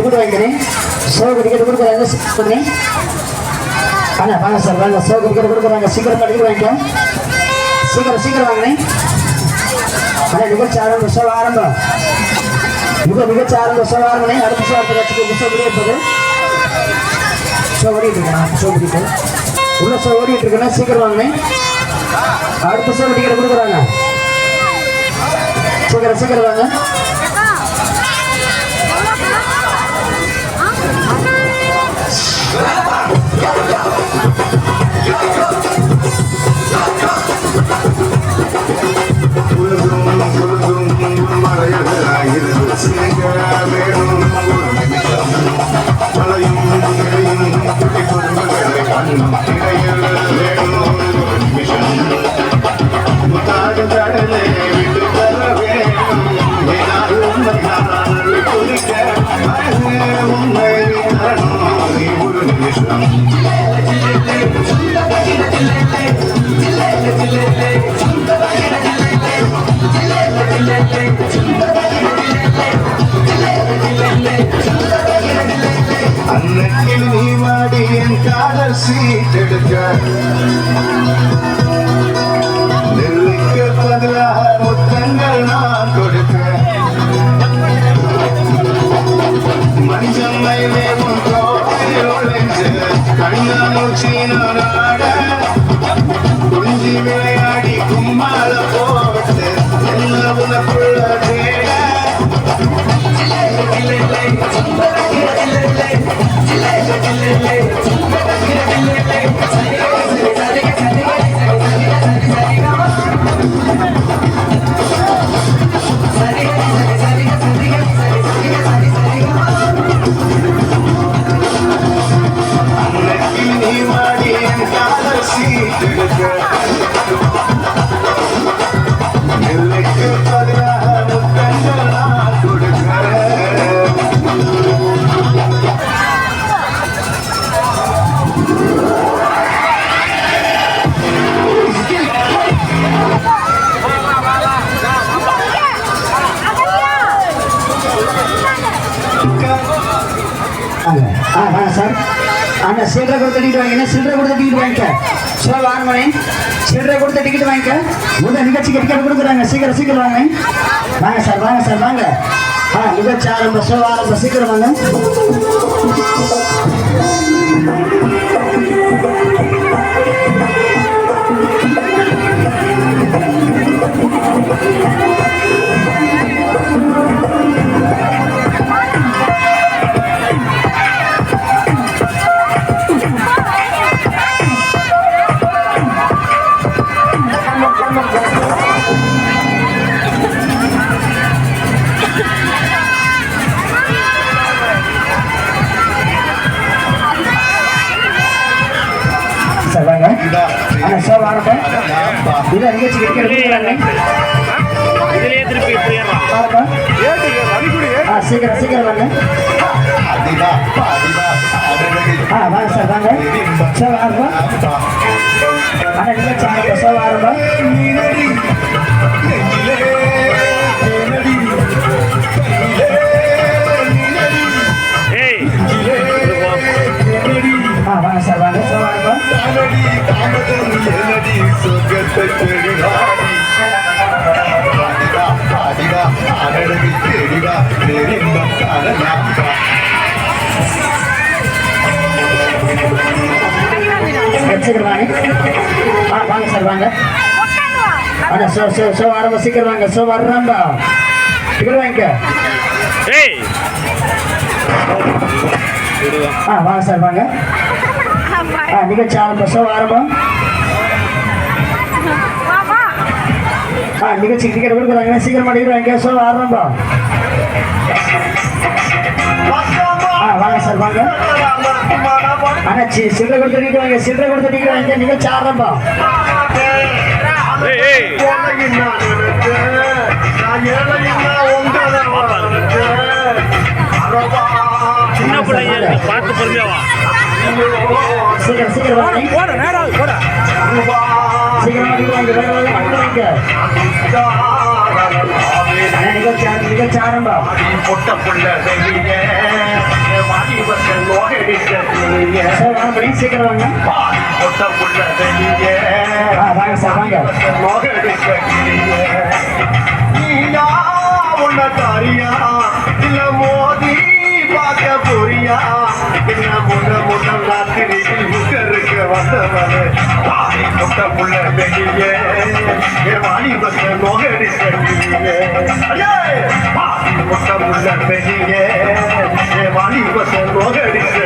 கொடுத்து வாங்கிக்கிறேன். சோக டிக்கெட் கொடுக்குறாங்க. அண்ணா வாங்க சார் வாங்க. சோக டிக்கெட் கொடுக்குறாங்க. சீக்கிரம் டிக்கெட் வாங்கிக்க. சீக்கிரம் வாங்கினேன். அண்ணா நிகழ்ச்சி ஆரம்பம். ஷோ ஆரம்பம். நிகழ்ச்சி ஆரம்பம். ஷோ ஆரம்பம். அடுத்த ஷோ ஷோ முடிய போகுது. ஷோ ஓடிட்டு இருக்கேன். ஷோ முடிட்டு உள்ள ஷோ ஓடிட்டு இருக்கேன்னா சீக்கிரம் வாங்கினேன். அடுத்த ஷோ டிக்கெட் கொடுக்குறாங்க. சீக்கிரம் வாங்க. அன்னைக்கில் நீ வாடி என் காதல் சீட்டெடுக்க நெல்லுக்கு பதிலாக முத்தங்கள் நான் கொடுக்க மஞ்சள் மயிலே உன் தோழில் ஒளிஞ்சு கண்ணாமூச்சி நாட குஞ்சி விளையாடி கும்மாள போட்டு என்ன உனக்குள்ள தேட நீ மாடி என் காதல் சீட்டெடுக்க நெல்லுக்கு பதிலாக முத்தங்கள் நான் கொடுக்க சார் அண்ணா சில்லறை கொடுத்த டிக்கெட் வாங்கினா சில்லறை கொடுத்த டிக்கெட் வாங்கிக்க. ஷோ ஆரம்பனே சில்லறை கொடுத்த டிக்கெட் வாங்கிக்க. முதல் நிகழ்ச்சிக்கு டிக்கெட் கொடுக்குறாங்க. சீக்கிரம் வாங்க. வாங்க சார் வாங்க. நிகழ்ச்சி ஆரம்பம். ஷோ ஆரம்பம். சீக்கிரம் வாங்க. நிகழ்ச்சி சீக்கிரம் வாங்க. வாங்க சார் வாங்க. ஷோ ஆரம்பம். அண்ணா நிகழ்ச்சி ஆரம்பம். ஷோ ஆரம்பம். வாங்க சார் வாங்க. ஷோ ஆரம்பம். வாங்க சார் வாங்க. ஷோ ஆரம்பம். சீக்கிரம் வாங்க. ஷோ வர்றாம்பா. டிக்கெட் வாங்கிக்க. வாங்க சார் வாங்க. நிகழ்ச்சி ஆரம்பம். ஷோ ஆரம்பம். நிகழ்ச்சிக்கு டிக்கெட் கொடுக்குறாங்க. சீக்கிரமா டிக்கெட் வாங்கிக்க. ஷோ ஆரம்பம். வாங்க சார் வாங்க. அண்ணா சில்லறை கொடுத்த டிக்கெட் வாங்க. சில்லறை கொடுத்த டிக்கெட் வாங்கிக்க. நிகழ்ச்சி ஆரம்பம். சின்ன பிள்ளைங்க பார்த்து பொறுமையாவா. சீக்கிரம் வாங்க. சீக்கிரம் வாங்க நிகழ்ச்சி ஆரம்பம் பொட்ட புள்ள வெளியே வாடி வந்த நோகடிக்க வாங்க சீக்கிரம் வாங்க பொட்ட புள்ள வெளியே வாங்க சார் வாங்க நோகடிக்க நீயா உன்ன தாரியா இல்ல மோதி பார்க்க போறியா என்ன முன்ன ராத்திரியில் முகருக்கு வந்தவனே வாடி பொட்ட புள்ள வெளியே வாடி வந்த நோகடிக்க வாடி பொட்ட புள்ள வெளியே வாடி வந்த நோகடிக்க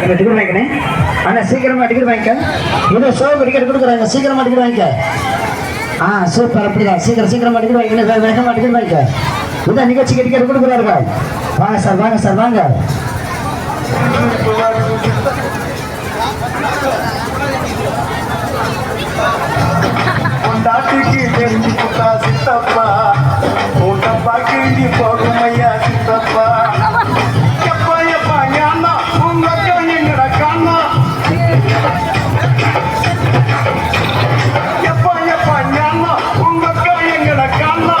டிக்கெட் வாங்கிக்கணே அண்ணா சீக்கிரமா டிக்கெட் வாங்கிக்க ஏதோ ஷோக்கு டிக்கெட் கொடுக்குறாங்க சீக்கிரமா டிக்கெட் வாங்கிக்க சூப்பர் அப்படிதான் சீக்கிரமா டிக்கெட் வாங்கிக்கணும் வேகமா டிக்கெட் வாங்கிக்க இதான் நிகழ்ச்சிக்கு டிக்கெட் கொடுக்குறாருங்க வாங்க சார் வாங்க பொண்டாட்டிக்கு தெரிஞ்சு புட்டா சித்தப்பா கூட்டப்பா கிழிஞ்சு போகும் ஐயா சித்தப்பா எப்பா ஞானா உங்க கண்ணுங்கிற கண்ணா எப்பா ஞானா உங்க கண்ணுங்கிற கண்ணா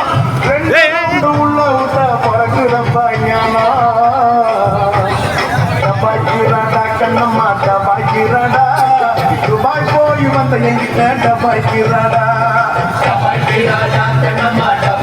ரெண்டு உள்ள விட்ட பிறகுதப்பா ஞானா டபாய்க்கிறாடா கண்ணம்மா டபாய்க்கிறாடா துபாய் போய் வந்த எங்கிட்ட டபாய்க்கிறாடா கண்ணம்மா